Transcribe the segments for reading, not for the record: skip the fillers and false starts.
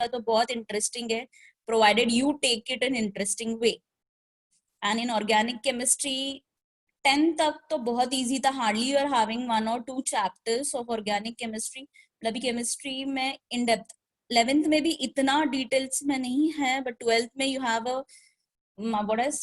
तो बहुत इंटरेस्टिंग है, provided you take it in interesting way. And in organic chemistry 10 तक तो बहुत इजी था, hardly you are having 1 or 2 chapters of organic chemistry. मतलब केमिस्ट्री में इन डेप्थ. 11th में भी इतना डिटेल्स में नहीं है, बट 12th में you have a what is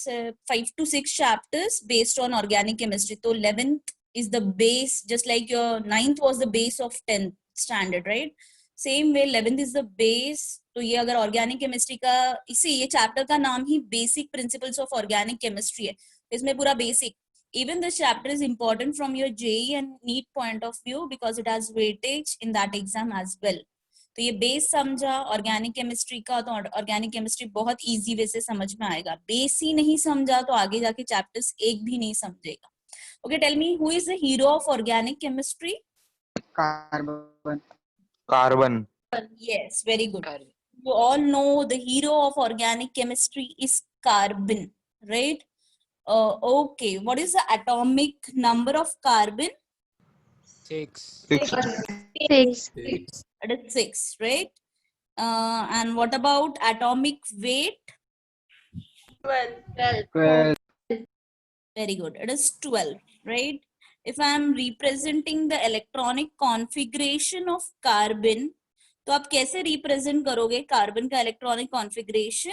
5 to 6 chapters based on organic chemistry. So 11th is the base, just like your 9th was the base of 10th standard, right? Same way 11th is the base. तो ये अगर organic chemistry का, इसे ये chapter का नाम ही basic principles of organic chemistry है, इसमें पूरा basic. Even this chapter is important from your JEE and NEET point of view because it has weightage in that exam as well. तो ये बेस समझा ऑर्गेनिक केमिस्ट्री का, तो organic chemistry बहुत easy way से समझ में आएगा. बेस ही नहीं समझा तो आगे जाके चैप्टर्स एक भी नहीं समझेगा. Okay, tell me who is the hero of organic chemistry? Carbon. Carbon. Yes, very good. You all know the hero of organic chemistry is carbon, right? Okay, what is the atomic number of carbon? 6. 6. It is 6, right? And what about atomic weight? 12. Very good. It is 12, right? If I am representing the electronic configuration of carbon, तो आप कैसे represent करोगे carbon का electronic configuration?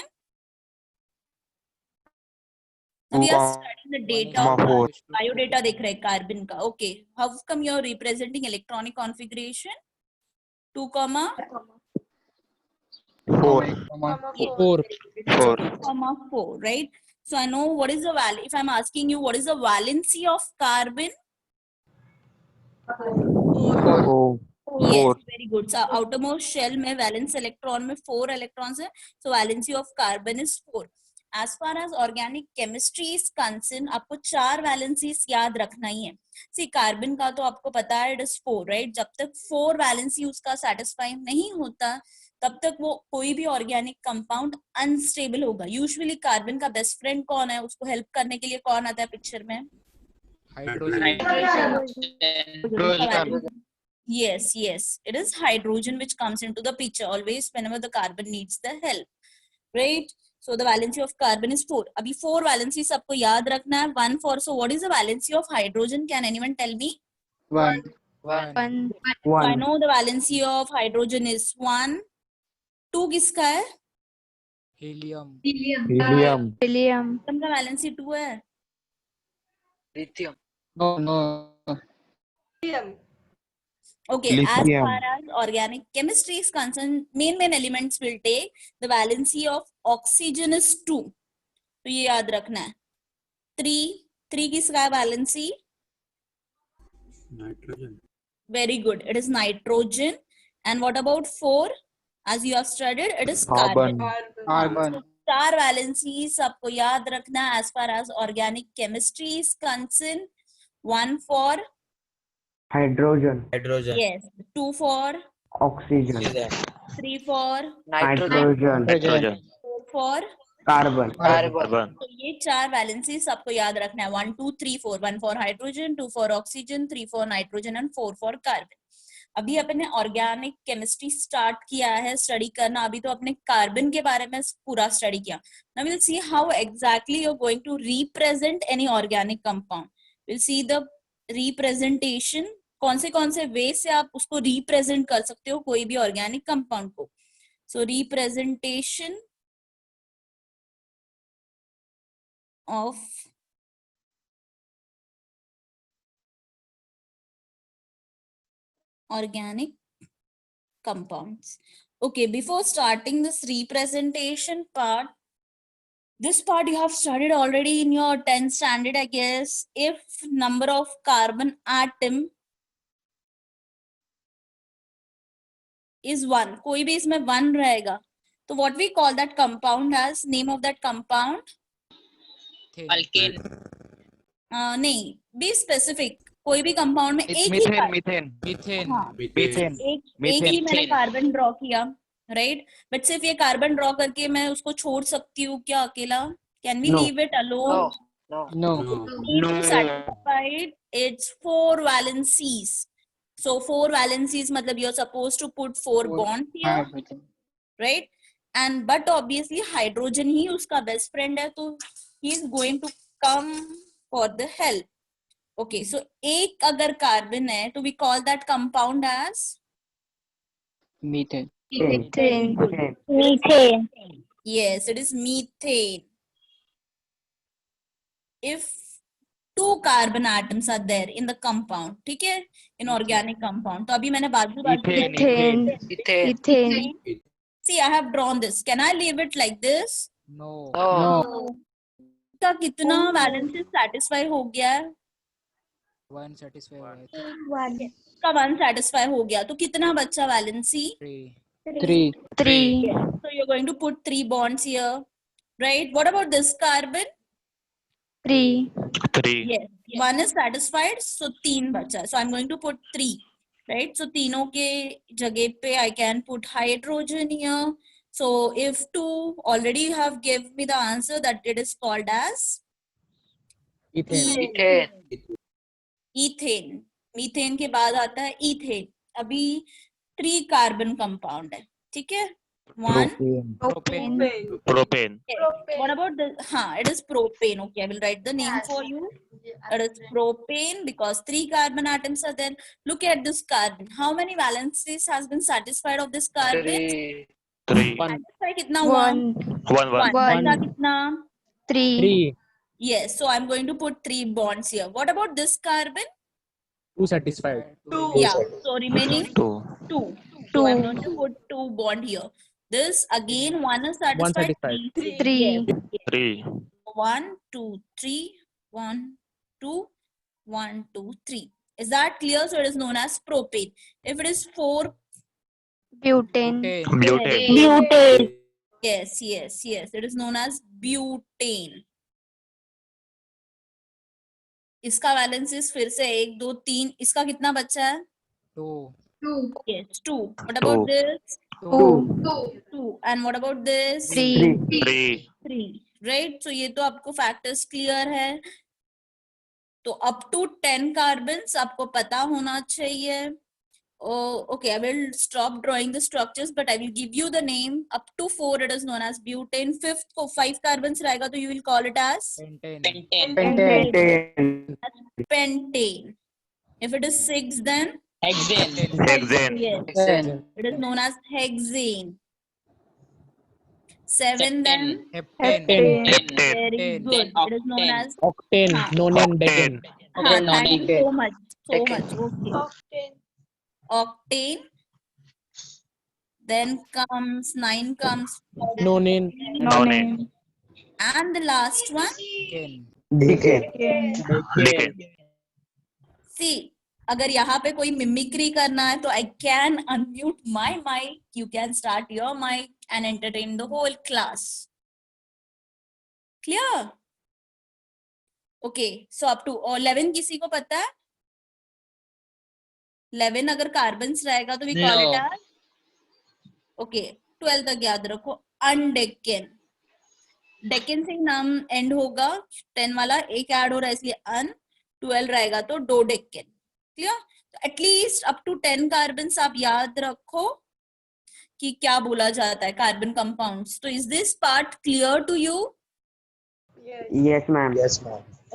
We are studying the data of biodata देख रहे हैं carbon का. Okay, how come you are representing electronic configuration? 2, 4. 4, right? So I know what is the value. If I'm asking you what is the valency of carbon? 4. Yes, very good. So outermost shell में valence electron में 4 electrons है. So valency of carbon is 4. As far as organic chemistry is concerned, आपको 4 valencies याद रखना ही है. See, carbon का तो आपको पता है it is 4, right? जब तक 4 valency उसका satisfy नहीं होता, तब तक वो कोई भी ऑर्गेनिक कंपाउंड अनस्टेबल होगा. यूजुअली कार्बन का बेस्ट फ्रेंड कौन है? उसको हेल्प करने के लिए कौन आता है पिक्चर में? Hydrogen. Yes, it is hydrogen which comes into the picture always whenever the carbon needs the help, right? So the valency of carbon is 4. अभी 4 valency सबको याद रखना है. 1 4. So what is the valency of hydrogen? Can anyone tell me? 1. So I know the valency of hydrogen is 1. 2 किसका है? Helium. Atom का valency 2 है. Lithium. No. Okay, Lithium. as far as organic chemistry is concerned, main elements will take the valency of oxygen is 2. तो ये याद रखना है. 3 किसका है valency? Nitrogen. Very good. It is nitrogen. And what about 4? As you have studied, it is carbon. Carbon. So 4 valencies सबको याद रखना है as far as organic chemistry is concerned. 1 for hydrogen, yes, 2 for oxygen, 3 for nitrogen, 4 for carbon. तो ये 4 valency सबको याद रखना है. 1 2 3 4. 1 for hydrogen, 2 for oxygen, 3 for nitrogen and 4 for carbon. अभी अपने ऑर्गेनिक केमिस्ट्री स्टार्ट किया है स्टडी करना. अभी तो अपने कार्बन के बारे में पूरा स्टडी किया. Now will see how exactly you are going to represent any organic compound. Will see the representation. कौन से वे से आप उसको रिप्रेजेंट कर सकते हो कोई भी ऑर्गेनिक कंपाउंड को. सो representation of organic compounds. Okay, before starting this representation part, this part you have studied already in your 10th standard, I guess. If number of carbon atom is 1, कोई भी इसमें 1 रहेगा, तो what we call that compound as, name of that compound? Alkane. नहीं, be specific. कोई भी compound में एक ही मीथेन. एक ही मैंने कार्बन ड्रॉ किया, राइट? बट सिर्फ ये कार्बन ड्रॉ करके मैं उसको छोड़ सकती हूँ क्या अकेला? Can we leave it alone? No. Satisfied its 4 valencies. So 4 valencies मतलब you are supposed to put 4 bonds here. right? And but obviously hydrogen ही उसका best friend है, तो he is going to come for the help. Okay, so एक अगर carbon है तो we call that compound as Methane. Methane. Methane. Methane. yes, it is methane. If two carbon atoms are there in the compound, ठीक है, in organic compound, तो अभी मैंने बाजू Ethane. Ethane. Ethane. see I have drawn this, can I leave it like this? No. No. का कितना valency satisfy हो गया है? One satisfied हुआ है। One. का वन satisfy हो गया, तो कितना बचा valency? 3. 3. 3. So you're going to put 3 bonds here, right? What about this carbon? 3. 3. Yes, one is satisfied, so 3 बचा. So I'm going to put 3, right? So तीनों के जगह पे I can put hydrogen here. So if 2 already you have give me the answer that it is called as Ethane. Ethane. ethane. Methane के बाद आता है ethane. अभी 3 carbon compound है, ठीक है? 1. Propane. Propane. What about the? It is propane. Okay, I will write the name for you. It is propane because 3 carbon atoms are there. Look at this carbon. How many valencies has been satisfied of this carbon? 3. 3. 1. Satisfied कितना हुआ? 1. 1. 1. बचा One. कितना? 3. 3. Yes. So I'm going to put 3 bonds here. What about this carbon? 2 satisfied. Yeah. So remaining 2. 2. So I'm going to put 2 bond here. This again 1 is satisfied. satisfied. 3. 3. 1, 2, 3, 1, 2, 1, 2, 3. Is that clear? So it is known as propane. If it is 4, Butane. Butane. Butane. yes, it is known as butane. इसका valencies फिर से 1, 2, 3. इसका कितना बचा है? 2. Yes, 2. What about 2. this? 2. 2. And what about this? 3. 3. 3. Right? So ये तो आपको factors clear है. तो up to 10 carbons आपको पता होना चाहिए. Oh, okay, I will stop drawing the structures, but I will give you the name. Up to 4, it is known as butane. 5th को 5 carbons रहेगा, तो you will call it as Pentane. Pentane. pentane. If it is 6, then Hexane. yes, Hexane. it is known as hexane. 7, then Heptane. Heptane. very good. It is known as Octane. Nonane. Octane. Decane. thank you so much. Decane. Okay. Octane. Then comes 9 comes Nonane. Nonane. and the last one. Decane. Decane. Decane. See, अगर यहाँ पे कोई mimicry करना है तो I can unmute my mic. You can start your mic and entertain the whole class. Clear? Okay. So up to 11 किसी को पता है? 11 अगर कार्बन्स रहेगा तो we call it as okay. 12 तक याद रखो अनडेकेन. डेकेन से नाम एंड होगा 10 वाला एक ऐड हो रहा है इसलिए अन. 12 रहेगा तो dodecane. Clear? At least up to 10 carbons आप याद रखो कि क्या बोला जाता है कार्बन कंपाउंड्स. तो is this part clear to you? Yes, ma'am.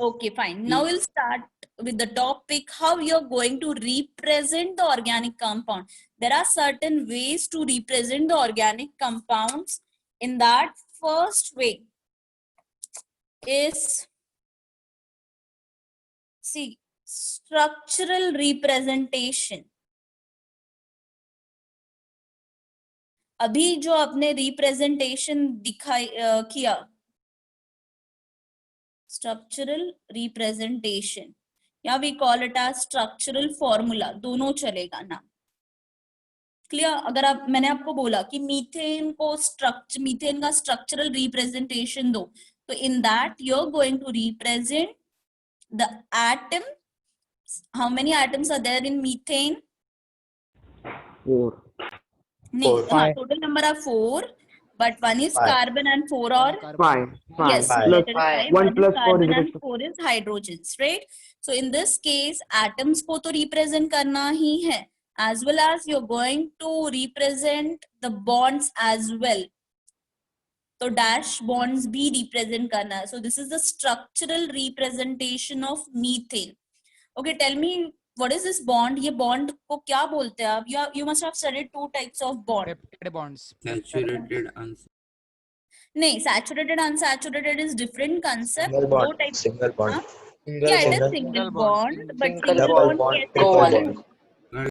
Okay, fine. Now we'll start with the topic how you're going to represent the organic compound. There are certain ways to represent the organic compounds. In that, first way is, see, structural representation. अभी जो आपने representation दिखाई किया, structural representation, या we call it as structural formula, दोनों चलेगा ना. Clear? अगर आप मैंने आपको बोला कि मीथेन को मीथेन का स्ट्रक्चरल रिप्रेजेंटेशन दो, तो in that you are going to represent the atom. How many atoms are there in methane? 4. नहीं, total number are 4, but one is carbon and 4 or 5. yes, Plus let it five. 1 One is plus 4 carbon is and equal 4 is hydrogens, right? So in this case atoms को तो represent करना ही है, as well as you're going to represent the bonds as well. तो dash bonds भी represent करना है. So this is the structural representation of methane. Okay, tell me what is this bond? ये bond को क्या बोलते हैं आप? You must have studied two types of bond. Peptide bonds. Saturated नहीं, saturated unsaturated is different concept. Single दो bond. type. Single bond. हाँ? Single Yeah, it is bond. single Single bond. bond, but Single single double bond bond. कैसे Triple form? bond.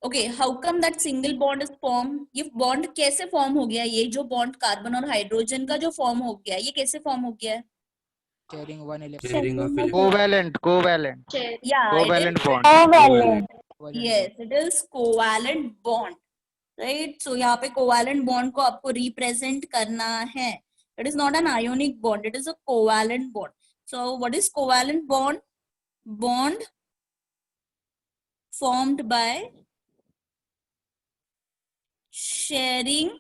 Okay, how come that single bond is formed? ये bond कैसे form हो गया? ये जो bond carbon और hydrogen का जो form हो गया, ये कैसे form हो गया? Sharing one electron. sharing of Covalent. Yeah, Covalent bond. Covalent. Covalent yes, it is covalent bond, right? So यहाँ पे covalent bond को आपको represent करना है. It is not an ionic bond. It is a covalent bond. So what is covalent bond? Bond formed by sharing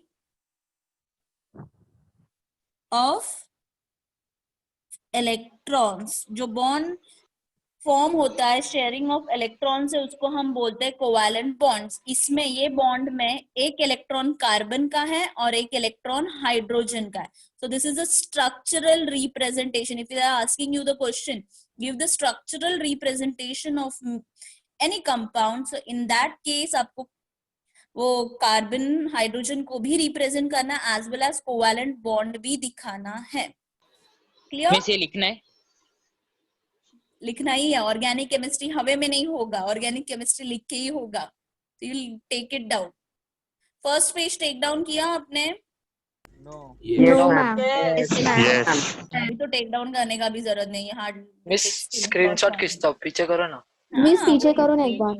of electrons. जो bond form होता है sharing of electron से, उसको हम बोलते हैं कोवैलेंट बॉन्ड्स. इसमें ये बॉन्ड में एक इलेक्ट्रॉन कार्बन का है और एक इलेक्ट्रॉन हाइड्रोजन का है. So this is a structural representation. If you are asking you the question, give the structural representation of any compound, so in that case आपको वो कार्बन हाइड्रोजन को भी रिप्रेजेंट करना है as well as covalent bond भी दिखाना है. Clear? में से लिखना है. लिखना ही है. ऑर्गेनिक केमिस्ट्री हवे में नहीं होगा, ऑर्गेनिक केमिस्ट्री लिख के ही होगा. तो you take it down. First page take down किया आपने? No. Yes, No, ma'am. ma'am. Yes, ma'am. yes अभी तो टेक डाउन करने का भी जरूरत नहीं है. हार्ड मिस स्क्रीनशॉट खींचता हूँ, पीछे करो ना. मिस पीछे करो ना एक बार.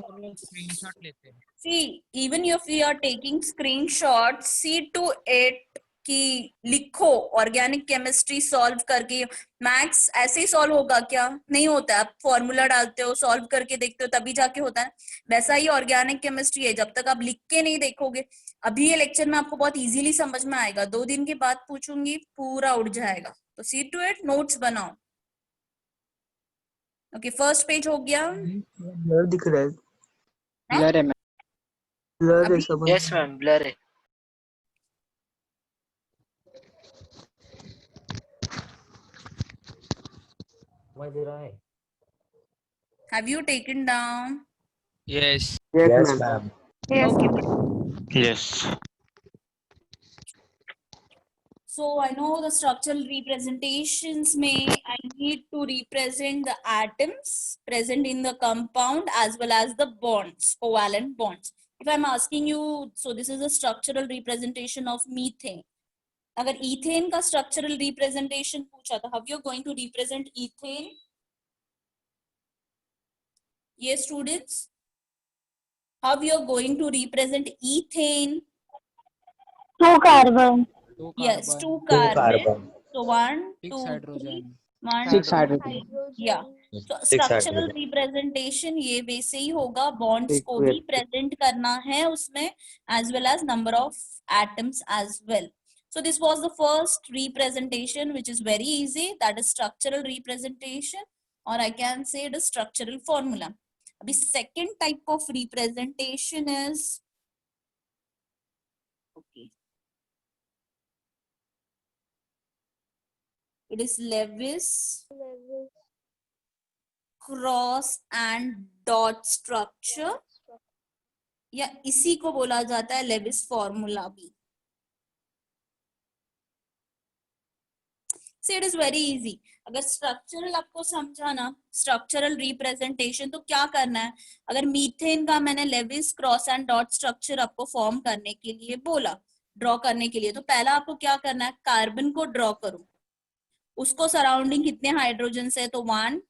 screenshot लेते हैं. See, even if you are taking screenshots, see to it कि लिखो ऑर्गेनिक केमिस्ट्री सॉल्व करके. मैथ्स ऐसे ही सॉल्व होगा क्या? नहीं होता है. आप फॉर्मूला डालते हो, सॉल्व करके देखते हो, तभी जाके होता है. वैसा ही ऑर्गेनिक केमिस्ट्री है. जब तक आप लिख के नहीं देखोगे, अभी ये लेक्चर में आपको बहुत इजीली समझ में आएगा. 2 दिन के बाद पूछूंगी, पूरा उड़ जाएगा. तो सी टू इट, नोट्स बनाओ. ओके, फर्स्ट पेज हो गया. ब्लर दिख रहा है. Blur है ma'am. ब्लर है सब. यस मैम, ब्लर है. Have you taken down? Yes. Yes, Yes, ma'am. ma'am. Yes. yes So I know the structural representations may I need to represent the atoms present in the compound as well as the bonds, covalent bonds. If I'm asking you, so this is a structural representation of methane. अगर ethane का structural representation पूछा तो how you are going to represent ethane? Yes, students. How you are going to represent ethane? 2 carbon. Two Yes, carbon, 2 carbon. carbon. So 1, 6 2, 3, hydrogen. 1, 6 hydrogen. Yeah. So 6 structural hydrogen. representation ये वैसे ही होगा. Bonds Six को भी with- present करना है उसमें, as well as number of atoms as well. So this was the first representation, which is very easy. That is structural representation, or I can say it is structural formula. अभी second type of representation is, okay, it is Lewis cross and dot structure, या इसी को बोला जाता है Levi's formula भी. See, it is very easy. अगर structural आपको समझाना, स्ट्रक्चरल रिप्रेजेंटेशन, तो क्या करना है? अगर मीथेन का मैंने Lewis cross and dot structure आपको फॉर्म करने के लिए बोला, ड्रॉ करने के लिए, तो पहला आपको क्या करना है? कार्बन को ड्रॉ करो. उसको सराउंडिंग कितने हाइड्रोजन है? तो 1,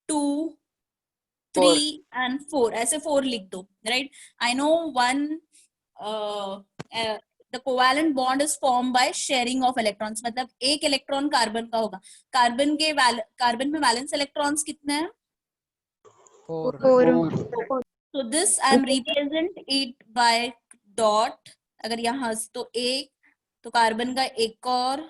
2, 3 and 4. ऐसे 4 लिख दो. Right? I know the covalent bond is formed by sharing of electrons. मतलब एक इलेक्ट्रॉन कार्बन का होगा. कार्बन में वैलेंस इलेक्ट्रॉन्स कितने हैं? 4. 4. So this I am represent it by dot. अगर यहाँ तो एक, तो कार्बन का एक और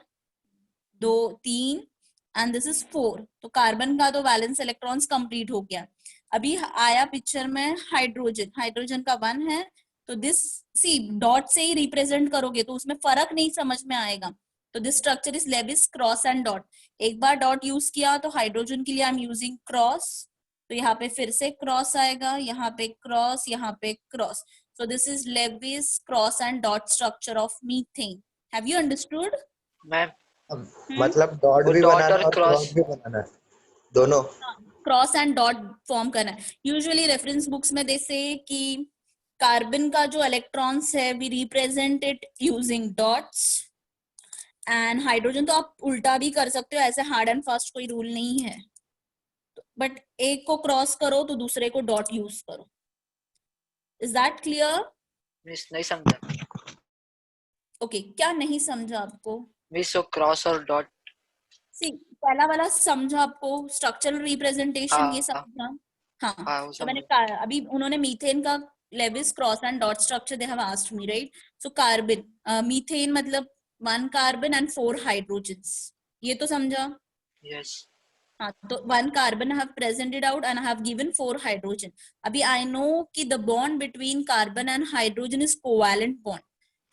2, 3 and this is 4. तो कार्बन का तो वैलेंस इलेक्ट्रॉन्स कंप्लीट हो गया. अभी आया पिक्चर में हाइड्रोजन, हाइड्रोजन का 1 है, तो दिस सी डॉट से ही रिप्रेजेंट करोगे तो उसमें फर्क नहीं समझ में आएगा। तो this structure is Lewis cross and dot. एक बार डॉट यूज किया तो हाइड्रोजन के लिए आई एम यूजिंग क्रॉस, तो यहाँ पे फिर से क्रॉस आएगा, यहाँ पे क्रॉस, यहाँ पे cross. So this is Lewis cross and dot structure of methane. Have you understood? Ma'am मतलब डॉट वो भी dot बनाना और और क्रॉस cross। भी बनाना है, दोनों। क्रॉस एंड डॉट फॉर्म करना है। यूजुअली रेफरेंस बुक्स में दे से कि कार्बन का जो इलेक्ट्रॉन्स है we represent it using dots, and hydrogen तो आप उल्टा भी कर सकते हो, ऐसे हार्ड एंड फास्ट कोई रूल नहीं है, बट एक को क्रॉस करो तो दूसरे को डॉट यूज करो। Is that clear? मिस नहीं समझा। ओके, क्या नहीं समझा आपको? मिस वो क्रॉस और डॉट। सी पहला वाला समझा आपको, स्ट्रक्चरल रिप्रेजेंटेशन हाँ, ये समझा? हाँ, हाँ वो तो मैंने समझा। अभी उन्होंने मीथेन का Lewis cross and dot structure they have asked me, right? So carbon, methane मतलब 1 कार्बन एंड 4 हाइड्रोजन्स, ये तो समझा? यस हाँ, तो 1 carbon I have presented out and I have given 4 hydrogen. अभी I know कि the bond between carbon and hydrogen is covalent bond,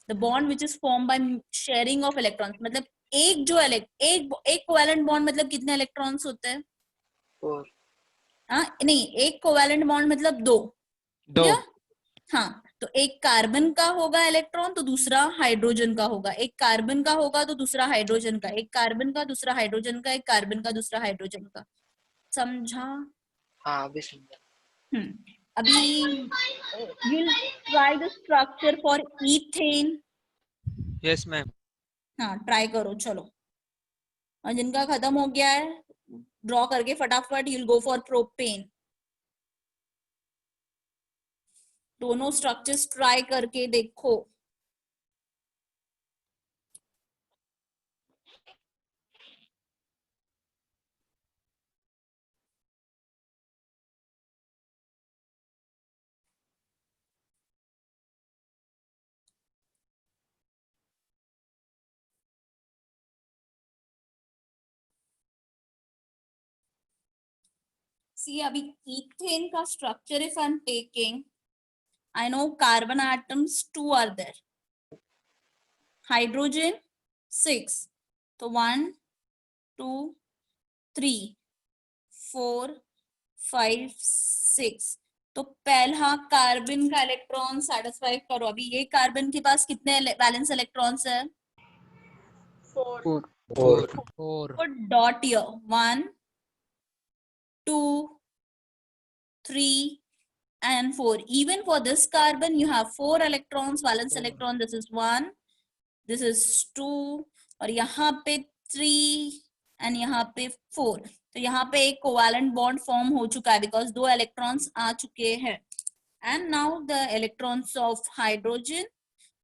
the bond which is formed by sharing of electrons। मतलब एक जो एक covalent bond मतलब कितने electrons होते हैं? 4। हाँ नहीं, एक कोवेलेंट बॉन्ड मतलब 2। दो। हाँ, तो एक कार्बन का होगा इलेक्ट्रॉन तो दूसरा हाइड्रोजन का होगा, एक कार्बन का होगा तो दूसरा हाइड्रोजन का, एक कार्बन का दूसरा हाइड्रोजन का, एक कार्बन का दूसरा हाइड्रोजन का। समझा? हाँ अभी समझा। अभी you'll try the structure for ethane। Yes ma'am. हाँ ट्राई करो, चलो। और जिनका खत्म हो गया है ड्रॉ करके फटाफट you'll go for propane। दोनों स्ट्रक्चर्स ट्राई करके देखो। See, अभी ethane का structure if I'm taking, I know carbon atoms 2 are there, hydrogen 6, तो 1 2 3 4 5 6, तो पहला कार्बन का इलेक्ट्रॉन सेटिस्फाई करो। अभी ये कार्बन के पास कितने वैलेंस इलेक्ट्रॉन्स है? 4 4 Put dot here, 1 2 3 and 4. Even for this carbon you have 4 electrons, valence electron, this is 1, this is 2, और यहाँ पे 3 and यहाँ पे 4, तो यहाँ पे एक कोवेलेंट बॉन्ड फॉर्म हो चुका है बिकॉज 2 इलेक्ट्रॉन्स आ चुके हैं। And now the electrons of hydrogen,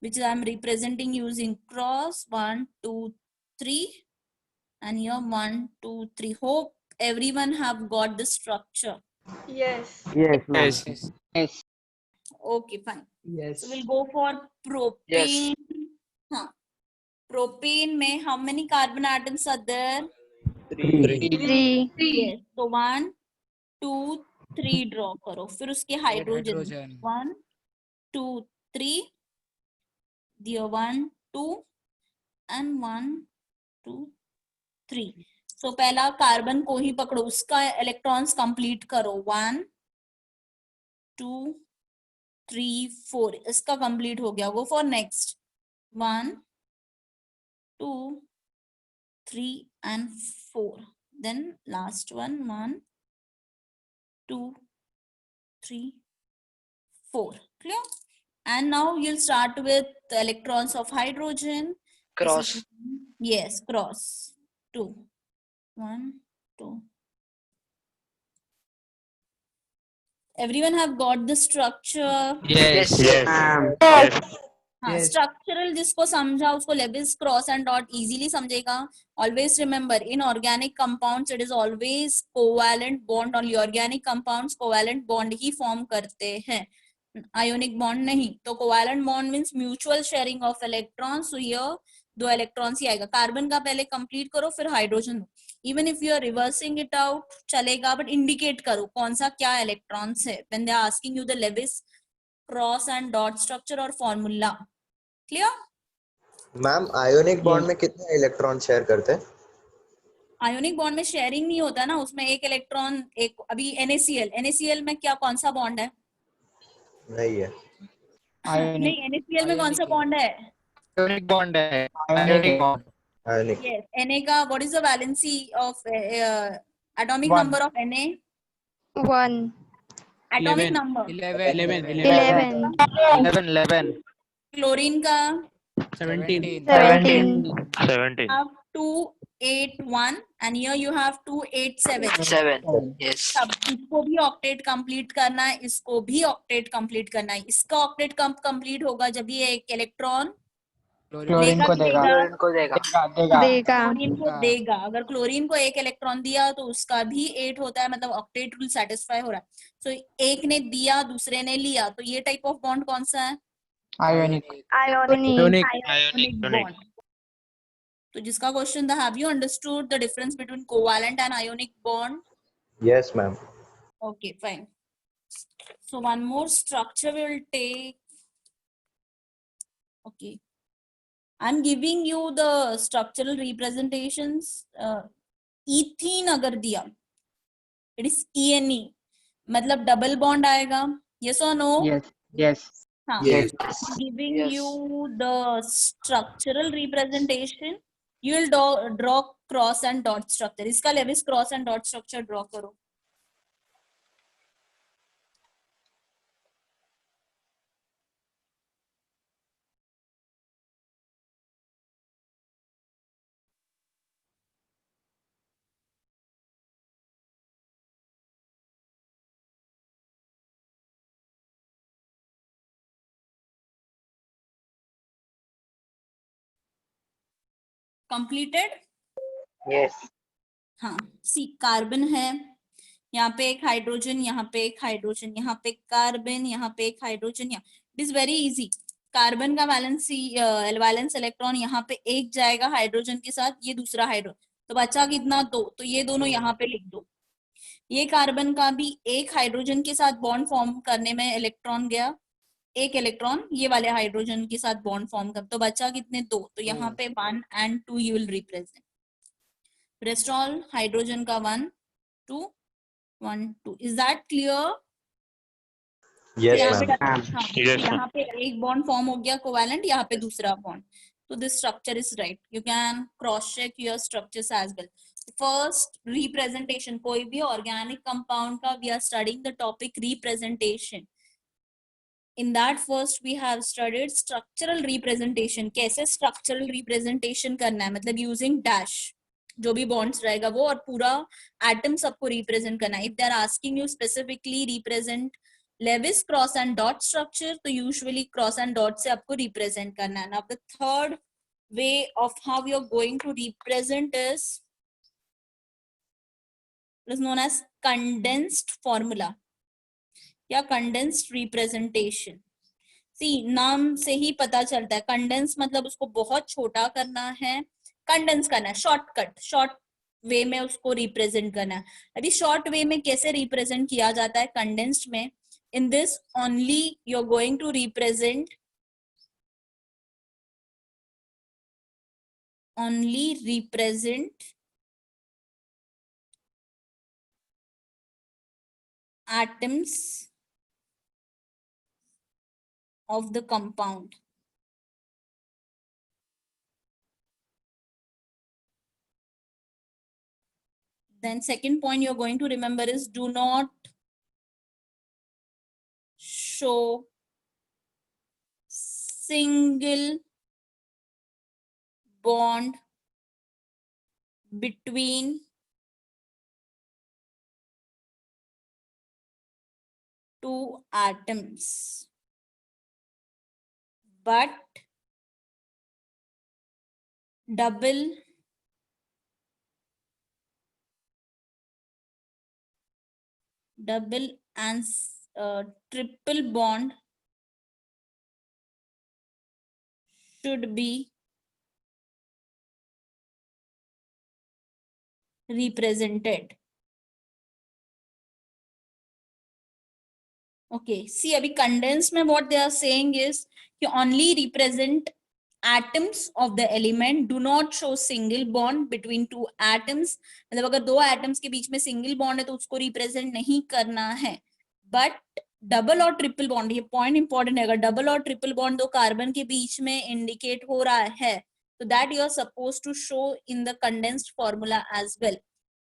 which I am representing using cross, 1 2 3, and here 1 2 3. Hope everyone have got the structure. Yes, ma'am. Yes. Okay, fine. Yes So we'll go for propane. Huh. Propane में how many carbon atoms are there? 3 Yes. So 1 2 3 draw करो, फिर उसके hydrogen hydrogen 1 2 3, दिया 1 2 and 1 2 3। So पहला carbon को ही पकड़ो, उसका electrons complete करो, 1 2 3 4, इसका कंप्लीट हो गया। गो for next, 1 2 3 and 4, then last one 1 2 3 4. Clear? And now you'll start with the electrons of hydrogen. This cross. is- yes, cross 2 1 2. Everyone have got the structure? Yes. Yes. Ma'am. Yes. हाँ, structural जिसको समझा उसको Lewis cross and dot easily समझेगा। Always remember, in organic compounds it is always covalent bond, only organic compounds covalent bond ही form करते हैं, ionic bond नहीं। तो covalent bond means mutual sharing of electrons. So here दो electrons ही आएगा. Carbon का पहले कंप्लीट करो फिर हाइड्रोजन दो. Even if you are reversing it out चलेगा, बट इंडिकेट करो कौन सा क्या इलेक्ट्रॉन्स है. When they are asking you the Lewis cross and dot structure और formula. Clear? Ma'am ionic bond में कितने इलेक्ट्रॉन शेयर करते हैं? आयोनिक बॉन्ड में शेयरिंग नहीं होता ना, उसमें एक इलेक्ट्रॉन एक. अभी NaCl में क्या कौन सा बॉन्ड है? नहीं है. नहीं, NaCl में कौन सा बॉन्ड है? Ionic bond है. Ionic bond. Ionic. Yes, Na का what is the valency of atomic One. number of Na? 1. Atomic 11. number. 11. 11. 11. Chlorine का 17. 17. 17. have 281 and here you have 287. 7. Yes. अब इसको भी ऑक्टेट कंप्लीट करना है, इसको भी ऑक्टेट कंप्लीट करना है. इसका ऑक्टेट कंप्लीट होगा जब ये एक इलेक्ट्रॉन क्लोरीन लेगा को तो देगा. क्लोरीन को देगा. देगा. क्लोरीन को देगा. अगर क्लोरीन को एक इलेक्ट्रॉन दिया तो उसका भी 8 होता है, मतलब ऑक्टेट रूल सेटिस्फाई हो रहा है. सो एक ने दिया दूसरे ने लिया, तो ये टाइप ऑफ बॉन्ड कौन सा है? Ionic. Ionic. Ionic. Ionic bond. तो जिसका क्वेश्चन था, have you understood the difference between covalent and ionic bond? Yes ma'am. Okay, fine. So one more structure we will take. Okay. I'm giving you the structural representations. Ethene अगर दिया, it is ENE. मतलब double bond आएगा. Yes or no? Yes. हाँ. Yes. Giving Yes. you the structural representation. You will draw cross and dot structure. इसका Lewis cross and dot structure draw करो. Completed? Yes. हाँ. सी carbon है, यहाँ पे एक हाइड्रोजन, यहाँ पे एक हाइड्रोजन, यहाँ पे कार्बन, यहाँ पे एक हाइड्रोजन. यहाँ it is very easy. Carbon का वैलेंस इलेक्ट्रॉन यहाँ पे एक जाएगा हाइड्रोजन के साथ, ये दूसरा हाइड्रोजन, तो बचा कितना? 2. तो ये दोनों यहाँ पे लिख दो. ये कार्बन का भी एक हाइड्रोजन के साथ बॉन्ड फॉर्म करने में इलेक्ट्रॉन गया, एक इलेक्ट्रॉन ये वाले हाइड्रोजन के साथ बॉन्ड फॉर्म कर, तो बचा कितने? 2. तो यहाँ पे 1 and 2 you will represent. Rest all hydrogen का 1 2 1 2. Is that clear? Yes यहाँ पे ma'am. हाँ, Yes, ma'am. यहाँ पे एक बॉन्ड फॉर्म हो गया कोवैलेंट, यहाँ पे दूसरा बॉन्ड. तो this structure is right. You can cross check your structures as well. First representation, कोई भी ऑर्गेनिक कंपाउंड का we are studying the topic representation. In that first we have studied structural representation. कैसे structural representation करना है, मतलब using dash, जो भी bonds रहेगा वो, और पूरा atom सबको represent करना है. If they are asking you specifically represent Lewis cross and dot structure, तो usually cross and dot से आपको represent करना है. Now the third way of how you are going to represent is known as condensed formula या condensed representation. सी नाम से ही पता चलता है, कंडेंस मतलब उसको बहुत छोटा करना है, कंडेंस करना है, शॉर्टकट, शॉर्ट वे में उसको रिप्रेजेंट करना है. अभी शॉर्ट वे में कैसे रिप्रेजेंट किया जाता है कंडेंस्ड में? In this only you are going to represent atoms of the compound. Then second point you're going to remember is do not show single bond between two atoms, but double and triple bond should be represented. Okay, see अभी condense में what they are saying is you only represent atoms of the element, do not show single bond between two atoms. मतलब अगर दो atoms के बीच में single bond है तो उसको represent नहीं करना है. But डबल और ट्रिपल बॉन्ड, ये पॉइंट इंपॉर्टेंट है, अगर डबल और ट्रिपल बॉन्ड दो कार्बन के बीच में इंडिकेट हो रहा है तो that you are suppose to show in the condensed formula as well.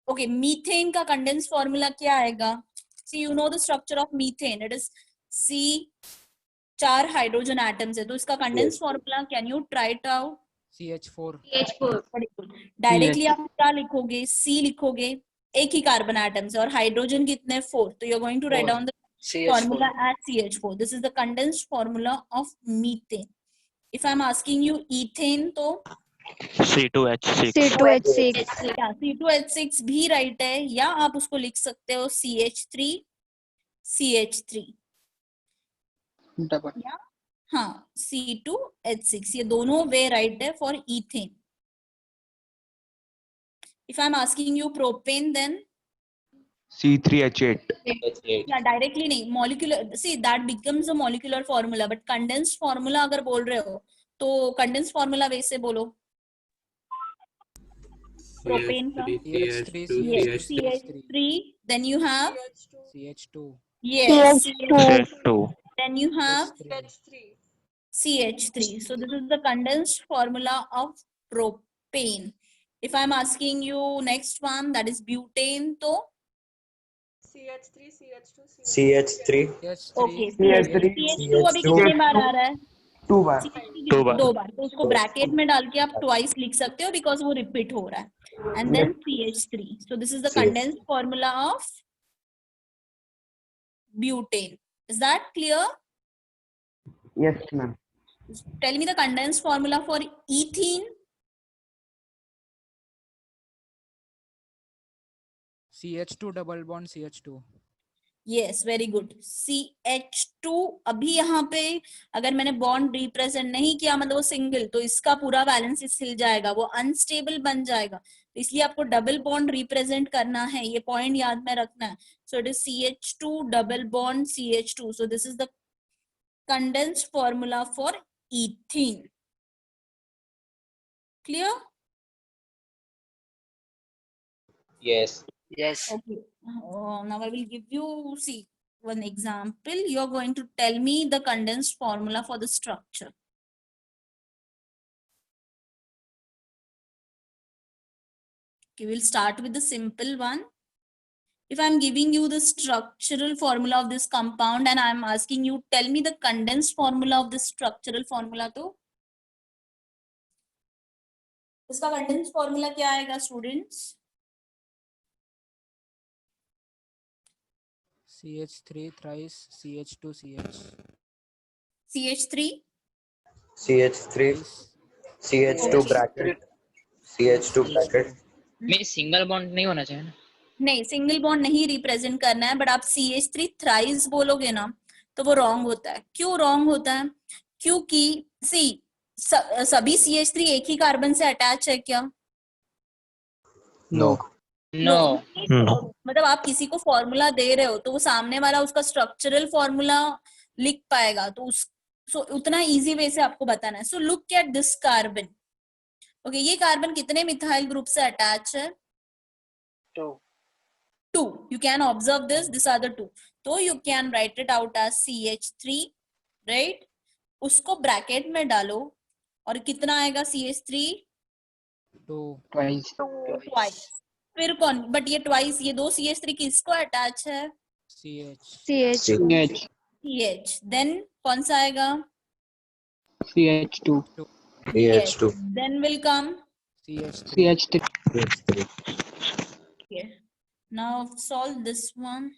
Okay, methane का कंडेंस्ड फॉर्मूला क्या आएगा? See you know the structure of methane, it is C, 4 hydrogen atoms है, तो इसका condensed formula can you try it out? CH4. Directly आप क्या लिखोगे? सी लिखोगे, एक ही कार्बन एटम्स है और हाइड्रोजन कितने? 4, तो you are going to write down the formula as CH4. This is the condensed formula of methane. If I'm asking you ethane, तो C2H6. C2H6. क्या C2H6 भी राइट है, या आप उसको लिख सकते हो CH3 CH3, Double. या हाँ C2H6, ये दोनों वे राइट है for ethane. If I'm asking you propane, then C3H8. या डायरेक्टली नहीं, molecular, see that becomes a molecular formula, but condensed formula अगर बोल रहे हो तो कंडेंस्ड फॉर्मूला वैसे बोलो. प्रोपेन का CH3, then you have CH2. yes CH2. then you have CH3. CH3. So this is the condensed formula of propane. If I'm asking you next one, that is butane, तो CH3, CH2, CH3. Okay CH3. CH2 अभी कितने बार आ रहा है? 2 बार. दो बार. 2 बार, तो उसको bracket में डाल के आप ट्वाइस लिख सकते हो बिकॉज वो रिपीट हो रहा है. And then CH3. So this is the condensed formula of butane. Is that clear? Yes, ma'am. Tell me the condensed formula for ethene. CH2 double bond CH2. Yes, very good. CH2. अभी यहाँ पे अगर मैंने bond represent नहीं किया, मतलब वो single, तो इसका पूरा बैलेंस हिल जाएगा, वो अनस्टेबल बन जाएगा. तो इसलिए आपको डबल बॉन्ड रिप्रेजेंट करना है, ये पॉइंट याद में रखना है. So it is CH2 double bond CH2. So this is the condensed formula for ethene. Clear? Yes. Okay. Now I will give you, see, one example. You are going to tell me the condensed formula for the structure. Okay, we'll start with the simple one. If I'm giving you the structural formula of this compound and I'm asking you, tell me the condensed formula of this structural formula, तो इसका condensed formula क्या आएगा students? CH3 thrice CH2 CH. CH3 CH3. CH2 bracket. CH2 bracket. में single bond नहीं होना चाहिए ना? नहीं, सिंगल बॉन्ड नहीं रिप्रेजेंट करना है, बट आप CH3 थ्राइस बोलोगे ना तो वो रॉन्ग होता है. क्यों रॉन्ग होता है? क्योंकि सी सभी CH3 एक ही कार्बन से अटैच है क्या? No. नो. मतलब आप किसी को फॉर्मूला दे रहे हो तो वो सामने वाला उसका स्ट्रक्चरल फॉर्मूला लिख पाएगा, तो उतना इजी वे से आपको बताना है. So look at this carbon. Okay, ये कार्बन कितने मिथाइल ग्रुप से अटैच है? 2. You can observe this are the 2. So you can write it out as CH3, right? उसको ब्रैकेट में डालो और कितना आएगा CH3? 2. Twice. फिर कौन? बट ये ट्वाइस, ये दो CH3 किसको अटैच है? CH. CH. देन कौन सा आएगा? CH2. CH2. Then will come CH3. CH3. here. Now solve this one.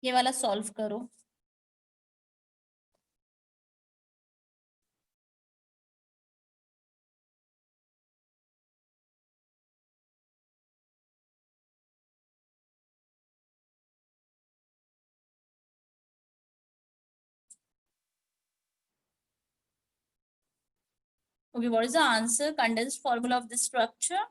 ये वाला सॉल्व करो. Okay, what is the answer? Condensed formula of this structure?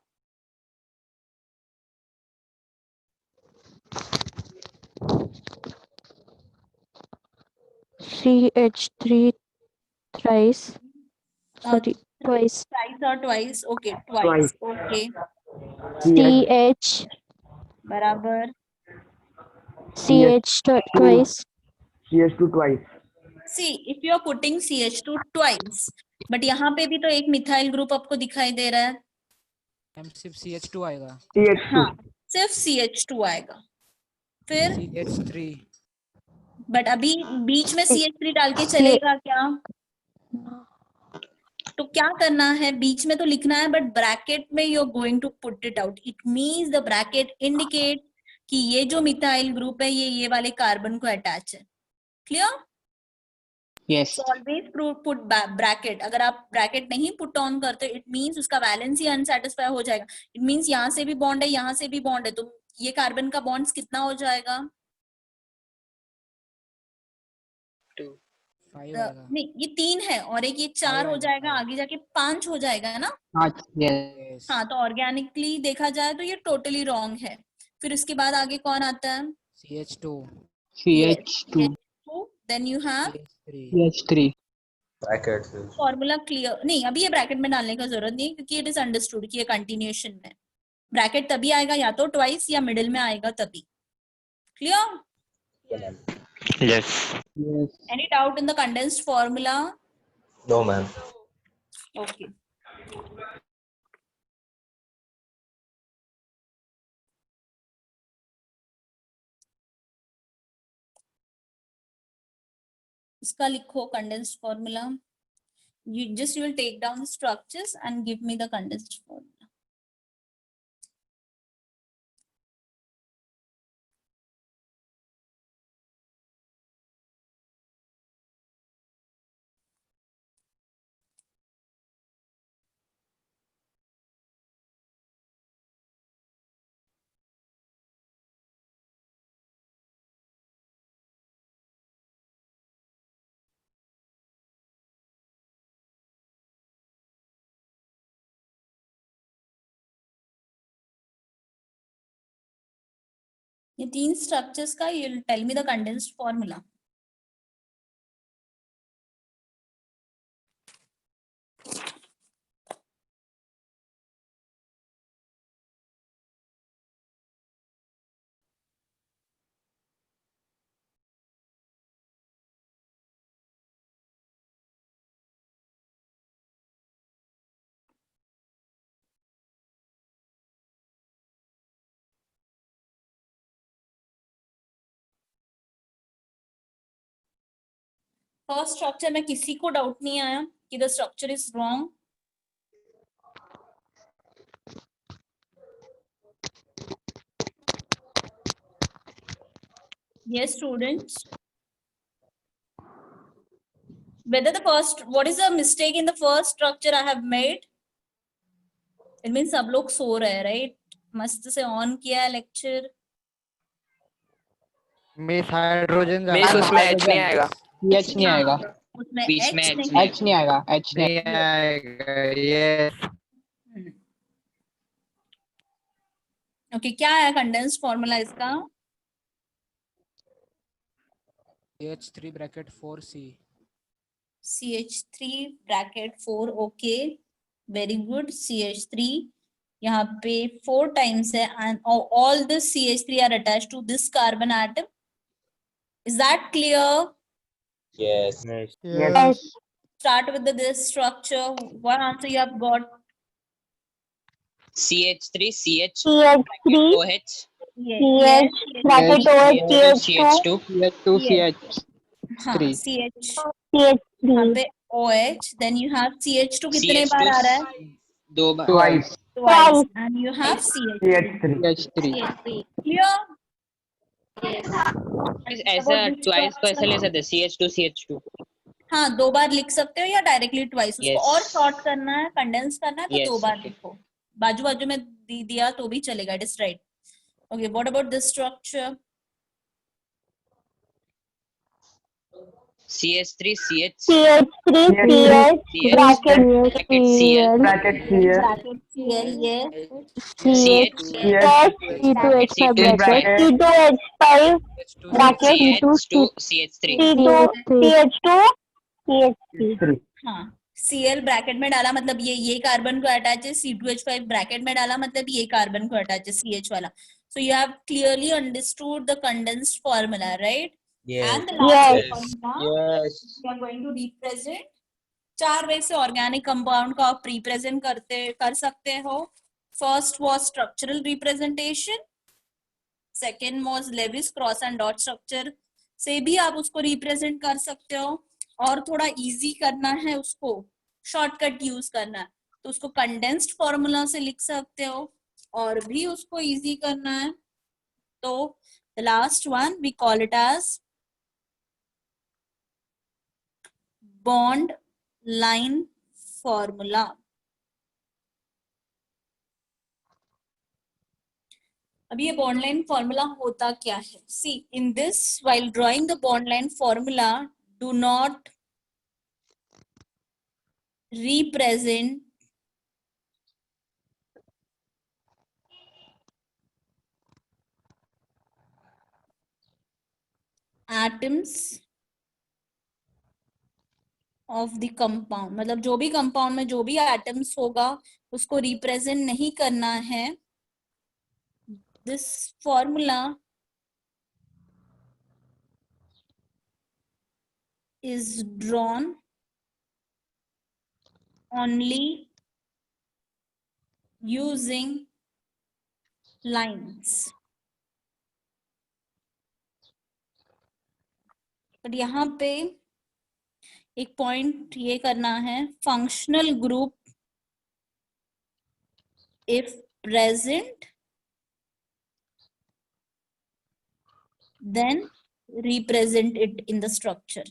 CH3 thrice. Sorry, twice. Thrice or twice? Okay, Twice. twice. Okay, CH barabar. CH twice. CH2 twice. See, if you are putting CH2 twice, but यहाँ पे भी तो एक methyl group आपको दिखाई दे रहा है. Ma'am सिर्फ CH2 आएगा. CH2. हाँ, सिर्फ CH2 आएगा. फिर CH3. बट अभी बीच में CH3 डाल के चलेगा क्या? तो क्या करना है, बीच में तो लिखना है, बट ब्रैकेट में you are going to put it out. It means the bracket indicate कि ये जो मिथाइल ग्रुप है ये वाले कार्बन को अटैच है. Clear? Yes. So always put bracket. अगर आप ब्रैकेट नहीं पुट ऑन करते, इट मींस उसका वैलेंस ही अनसेटिस्फाई हो जाएगा. इट मींस यहाँ से भी बॉन्ड है, यहाँ से भी बॉन्ड है, तो ये कार्बन का बॉन्ड्स कितना हो जाएगा? 5 आएगा. नहीं, ये 3 है और एक ये 4 हो जाएगा, आगे जाके 5 हो जाएगा, है ना? Yes. हाँ, तो ऑर्गेनिकली देखा जाए तो ये टोटली रॉन्ग है. फिर उसके बाद आगे कौन आता है? CH2. CH2. Then you have CH3. Bracket formula clear. नहीं, अभी ये ब्रैकेट में डालने का जरूरत नहीं, क्योंकि इट इज अंडरस्टूड कि ये कंटिन्यूएशन में. ब्रैकेट तभी आएगा या तो ट्वाइस या मिडिल में आएगा तभी. Clear? Yes. Any doubt in the condensed formula? No ma'am. Okay. इसका लिखो condensed formula. You will take down the structures and give me the condensed formula. ये 3 structures का you'll tell me the condensed formula. First structure में किसी को doubt नहीं आया कि the structure is wrong? Yes, students. Whether the first, what is the mistake in the first structure I have made? It means सब लोग सो रहे हैं, right? मस्त से ऑन किया है लेक्चर. मिस हाइड्रोजन मिस उसमें H नहीं आएगा. H नहीं आएगा. उसमें बीच H में H नहीं. H नहीं आएगा. H नहीं आएगा. Yes. ओके, क्या है कंडेंस्ड फॉर्मूला इसका? CH3 bracket 4C. CH3 bracket 4. Okay, very good. CH3 यहाँ पे 4 times है and all the CH3 are attached to this carbon atom. Is that clear? Yes. Yes. Start with this structure. What answer you have got? CH3 CH CH3 OH Yes. bracket OH CH2 CH2 CH. हाँ, Three. CH. CH3 यहाँ पे OH. Then you have CH2 कितने CH2 बार आ रहा है? 2 बार. Twice. Twice. And you have CH. CH3. CH3. Clear? ऐसा twice को ऐसा ले सकते हैं CH2 CH2. हाँ, 2 बार लिख सकते हो या डायरेक्टली ट्वाइस. उसको Yes. और शॉर्ट करना है, कंडेंस करना है तो Yes, 2 बार okay. लिखो. बाजू बाजू में दिया तो भी चलेगा. It is right. Okay, what about this structure? CH3 CH CH3 CH bracket CL bracket CL Bracket CL, yes. CH CH C2H5 bracket bracket C2H5 H2 bracket CH2 CH3 C2 CH3 3 हाँ, Cl bracket में डाला मतलब ये carbon को attach है, C2H5 bracket में डाला मतलब ये कार्बन को अटैच है, CH वाला. So you have clearly understood the condensed formula, right? Yes. And the last Yes. formula Yes. we are going to represent. 4 वे से ऑर्गेनिक कंपाउंड को आप रिप्रेजेंट कर सकते हो. First was structural representation, second was Lewis cross and dot structure से भी आप उसको रिप्रेजेंट कर सकते हो. और थोड़ा इजी करना है उसको, शॉर्टकट यूज करना है तो उसको कंडेंस्ड फॉर्मूला से लिख सकते हो. और भी उसको इजी करना है तो the last one we call it as bond line formula. अब ये बॉन्ड लाइन फॉर्मूला होता क्या है? See in this while drawing the bond line formula do not represent atoms of the compound. मतलब जो भी कंपाउंड में जो भी एटम्स होगा उसको रिप्रेजेंट नहीं करना है. This formula is drawn only using lines. पर यहाँ पे एक पॉइंट ये करना है, functional group if present then represent it in the structure.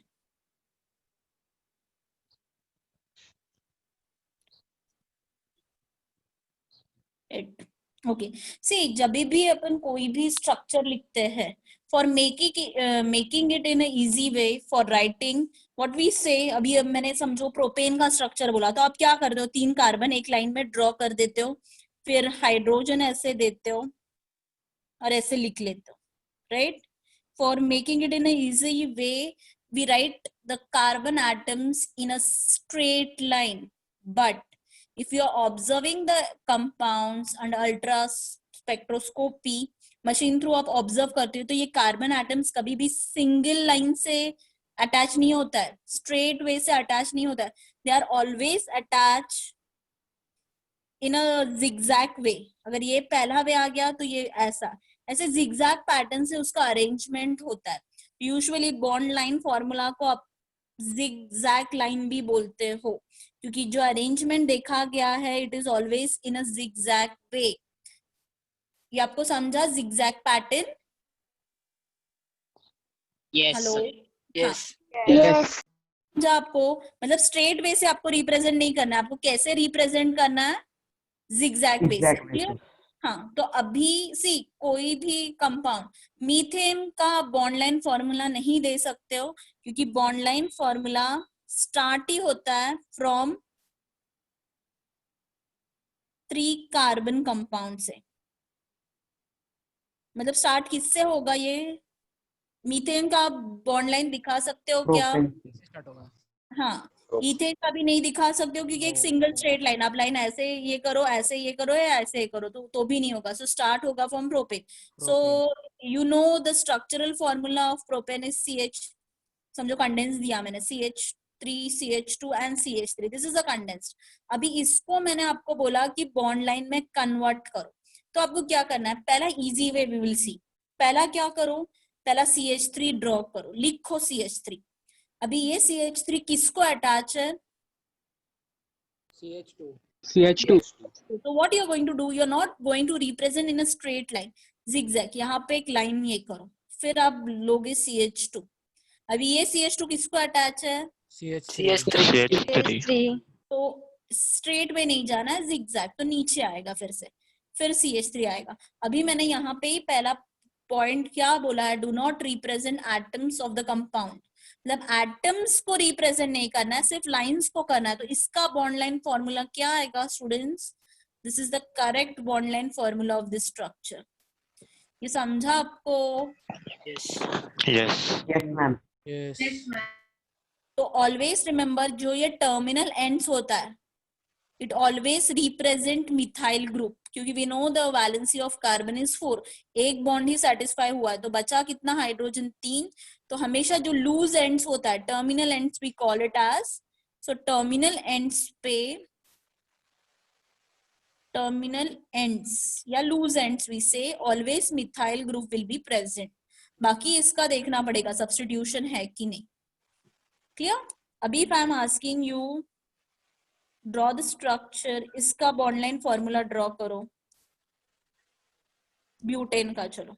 It okay. See, जब भी अपन कोई भी स्ट्रक्चर लिखते हैं for making it in easy way for writing what we say. अभी अब मैंने समझो प्रोपेन का स्ट्रक्चर बोला तो आप क्या करते हो, 3 कार्बन एक लाइन में ड्रॉ कर देते हो, फिर हाइड्रोजन ऐसे देते हो और ऐसे लिख लेते हो, right? For making it in easy way we write the carbon atoms in a straight line. But if you are observing the compounds under ultra spectroscopy machine through आप ऑब्जर्व करते हो तो ये कार्बन एटम्स कभी भी single line से attach नहीं होता है, स्ट्रेट वे से अटैच नहीं होता है. They are always attach in a zigzag way. अगर ये पहला वे आ गया तो ये ऐसे जिगजैग पैटर्न से उसका अरेंजमेंट होता है. यूजुअली बॉन्ड लाइन फॉर्मूला को आप जिगजैग लाइन भी बोलते हो क्योंकि जो अरेंजमेंट देखा गया है it is always in a zigzag way. ये आपको समझा zigzag pattern? yes hello, yes yes समझा आपको? मतलब स्ट्रेट वे से आपको रिप्रेजेंट नहीं करना है, आपको कैसे रिप्रेजेंट करना है? जिगजैग वे से. exactly हाँ, तो अभी सी कोई भी कंपाउंड मीथेन का बॉन्ड लाइन फॉर्मूला नहीं दे सकते हो क्योंकि बॉन्ड लाइन फॉर्मूला स्टार्ट ही होता है फ्रॉम 3 कार्बन कंपाउंड से. मतलब स्टार्ट किससे होगा? ये मीथेन का बॉन्ड लाइन दिखा सकते हो क्या? propane से स्टार्ट होगा. हाँ, इथेन का भी नहीं दिखा सकते हो क्योंकि एक सिंगल स्ट्रेट लाइन, आप लाइन ऐसे ये करो ऐसे ये करो या ऐसे ये करो तो भी नहीं होगा. सो स्टार्ट होगा from propane. So you know the structural formula of propane is CH. समझो कंडेंस दिया मैंने, CH3 CH2 and CH3. This is a condensed. अभी इसको मैंने आपको बोला कि बॉन्ड लाइन में कन्वर्ट करो तो आपको क्या करना है? पहला easy way we will see. पहला क्या करो? पहला CH3 ड्रॉ करो, लिखो CH3. अभी ये CH3 किसको अटैच है? CH2 तो what you are going to do, you are not going to represent in a straight line, zigzag. यहाँ पे एक लाइन ये करो, फिर आप लोगे CH2. अभी ये CH2 किसको अटैच है? CH3 तो स्ट्रेट में नहीं जाना है, जिगजैग. तो नीचे आएगा फिर CH3 आएगा. अभी मैंने यहाँ पे ही पहला पॉइंट क्या बोला है? Do not represent atoms of the compound. मतलब एटम्स को रिप्रेजेंट नहीं करना है, सिर्फ लाइंस को करना है। तो इसका बॉन्ड लाइन फॉर्मूला क्या आएगा students? This is the correct bond line formula of this structure. ये समझा आपको? Yes. Yes. Yes, ma'am. Yes. तो ऑलवेज रिमेम्बर, जो ये टर्मिनल एंड्स होता है, it always represent methyl group, क्योंकि we know the valency of carbon is 4। एक बॉन्ड ही सेटिस्फाई हुआ है, तो बचा कितना हाइड्रोजन? 3। तो हमेशा जो लूज एंड्स होता है, terminal ends we call it as, so terminal ends पे, टर्मिनल एंड्स या loose ends we say always methyl group will be present. बाकी इसका देखना पड़ेगा सब्स्टिट्यूशन है कि नहीं। क्लियर? अभी if I am asking you draw the structure, इसका बॉन्ड लाइन फॉर्मूला ड्रॉ करो ब्यूटेन का। चलो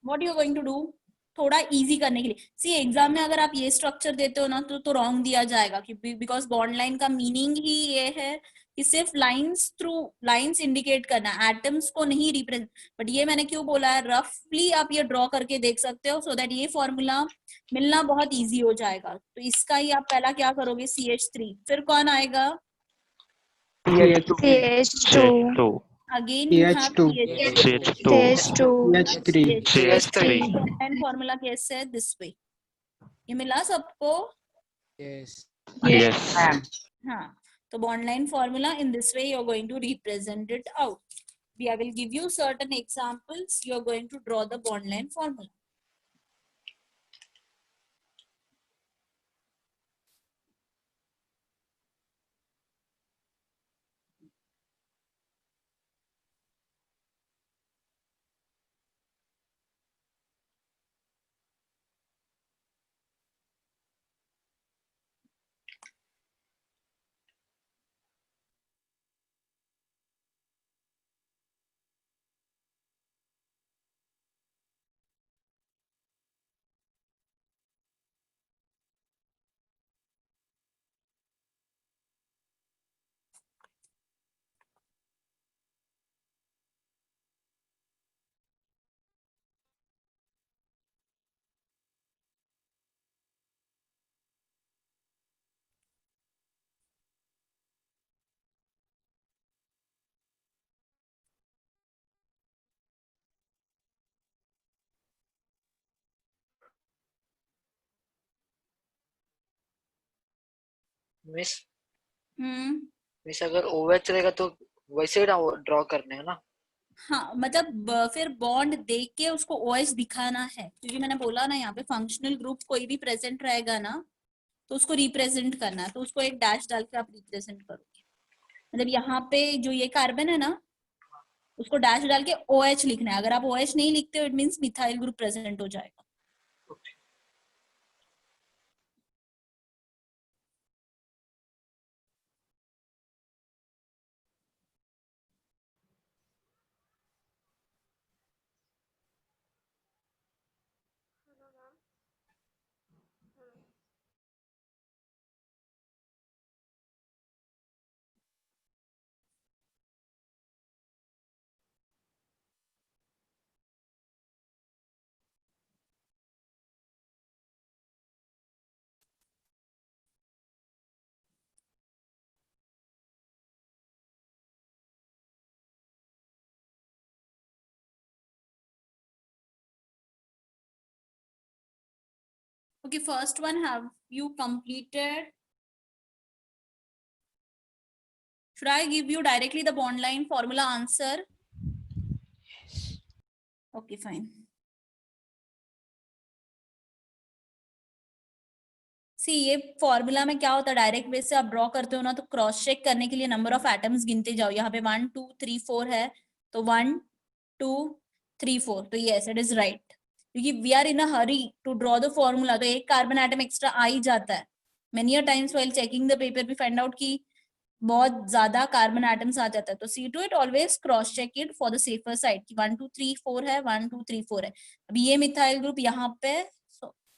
what you going to do, थोड़ा इजी करने के लिए। सी एग्जाम में अगर आप ये स्ट्रक्चर देते हो ना तो रॉन्ग दिया जाएगा, क्योंकि बिकॉज बॉन्ड लाइन का मीनिंग ही ये है कि सिर्फ लाइंस थ्रू लाइंस इंडिकेट करना, एटम्स को नहीं रिप्रेजेंट। बट ये मैंने क्यों बोला है, रफली आप ये ड्रॉ करके देख सकते हो, सो दैट ये फॉर्मूला मिलना बहुत इजी हो जाएगा। तो इसका ही आप पहला क्या करोगे, CH3, फिर कौन आएगा, CH2. CH2. Again you have CH2. CH2. CH3. CH3. And formula कैसे है, दिस वे। ये मिला सबको? Yes. Yes. Ma'am. हाँ, तो bond line formula in this way you're going to represent it out. I will give you certain examples. You're going to draw the bond line formula. Miss miss अगर OH रहेगा तो वैसे draw करने है ना? हाँ, मतलब फिर बॉन्ड देख के उसको OH दिखाना है, क्योंकि मैंने बोला ना यहाँ पे फंक्शनल ग्रुप कोई भी प्रेजेंट रहेगा ना तो उसको रिप्रेजेंट करना है, तो उसको एक डैश डाल के आप रिप्रेजेंट करोगे। मतलब यहाँ पे जो ये कार्बन है ना, उसको डैश डाल के OH लिखना है। अगर आप OH नहीं लिखते हो, it means methyl group present हो जाएगा। Okay, first one, have you completed? Should I give you directly the bond line formula answer? Yes. Okay, fine. सी ये फॉर्मूला में क्या होता है, डायरेक्ट वे से आप ड्रॉ करते हो ना, तो क्रॉस चेक करने के लिए नंबर ऑफ एटम्स गिनते जाओ। यहाँ पे 1 2 3 4 है, तो 1 2 3 4, तो यस इट इज राइट, क्योंकि we are in a hurry to draw the formula, तो एक कार्बन एटम एक्स्ट्रा आ ही जाता है। Many a times while checking the paper we find out कि बहुत ज्यादा कार्बन एटम्स आ जाता है, तो see to it always cross check it for the safer side कि 1 2 3 4 है, 1 2 3 4 है। अभी ये मिथाइल ग्रुप यहाँ पे,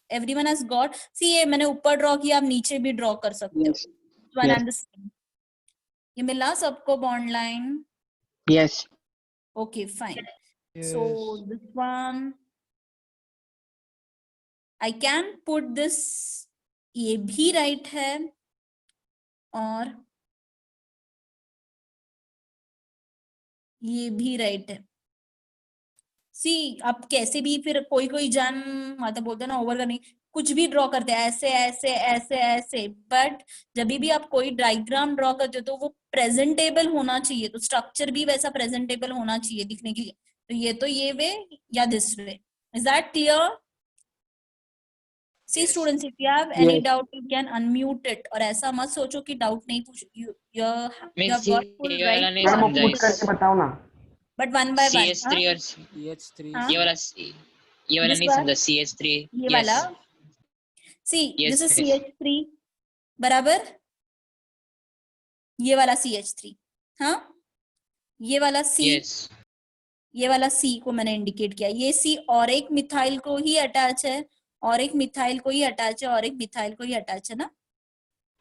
everyone has got, see ये मैंने ऊपर ड्रॉ किया, आप नीचे भी ड्रॉ कर सकते हो। Yes. One Yes. and the same. ये मिला सबको bond line? Yes. Okay, fine. So this one, I can put this, ये भी right है और ये भी right है. सी अब कैसे भी फिर कोई जन मतलब बोलते हैं ना ओवर करने, कुछ भी ड्रॉ करते हैं ऐसे ऐसे ऐसे ऐसे, बट जब भी आप कोई डायग्राम ड्रॉ करते हो तो वो प्रेजेंटेबल होना चाहिए, तो स्ट्रक्चर भी वैसा प्रेजेंटेबल होना चाहिए दिखने के लिए. तो ये वे या this way. Is that clear? See students, if you have any doubt you can unmute it, और ऐसा मत सोचो कि डाउट नहीं पूछ, you have got full right, नहीं समझा इस बताओ ना. But one by one. CH3 और CH3. ये वाला नहीं समझा. CH3 ये वाला सी, Yes, this is yes. CH3 बराबर, ये वाला CH3, हाँ ये वाला C, yes ये वाला C को मैंने इंडिकेट किया. ये C और एक मिथाइल को ही अटैच है, और एक मिथाइल को ही अटैच है, और एक मिथाइल को ही अटैच है ना.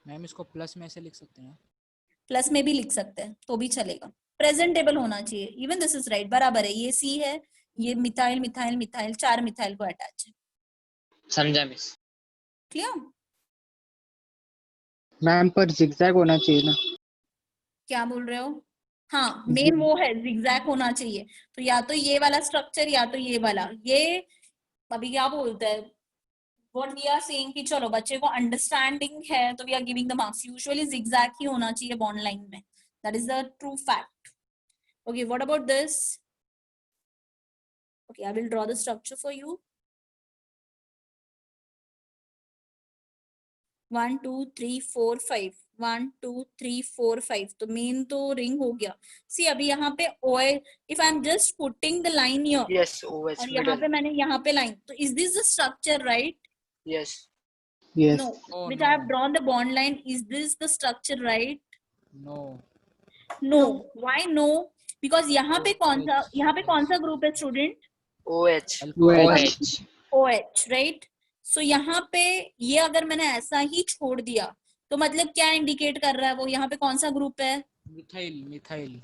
मैम इसको प्लस में ऐसे लिख सकते हैं. प्लस में भी लिख सकते हैं तो भी चलेगा, प्रेजेंटेबल होना चाहिए. इवन दिस इज राइट, बराबर है. ये C है, ये मिथाइल मिथाइल मिथाइल, 4 मिथाइल को अटैच है. समझा मिस. क्लियर? मैम पर zigzag होना चाहिए ना. क्या बोल रहे हो? हाँ मेन वो है, zigzag होना चाहिए. तो या तो ये वाला स्ट्रक्चर या तो ये वाला. ये अभी क्या बोलते हैं, व्हाट वी आर सेइंग कि चलो बच्चे को अंडरस्टैंडिंग है तो we are giving the marks. Usually zigzag ही होना चाहिए बॉन्ड लाइन में. That is the true fact. Okay, what about this? Okay, I will draw the structure for you. 1 2 3 4 5, 1 2 3 4 5. तो मेन तो रिंग हो गया. सी अभी यहाँ पे OH, if I am just putting the line here, Yes, OH और यहाँ middle. पे मैंने यहाँ पे लाइन, तो is this the structure right? Yes. Yes. No, Oh, which no. I have drawn the bond line. Is this the structure right? No. No. Why no? Because यहाँ पे कौन सा ग्रुप है student? OH. OH OH, right? So यहाँ पे ये अगर मैंने ऐसा ही छोड़ दिया तो मतलब क्या इंडिकेट कर रहा है वो? यहाँ पे कौन सा ग्रुप है? मिथाइल.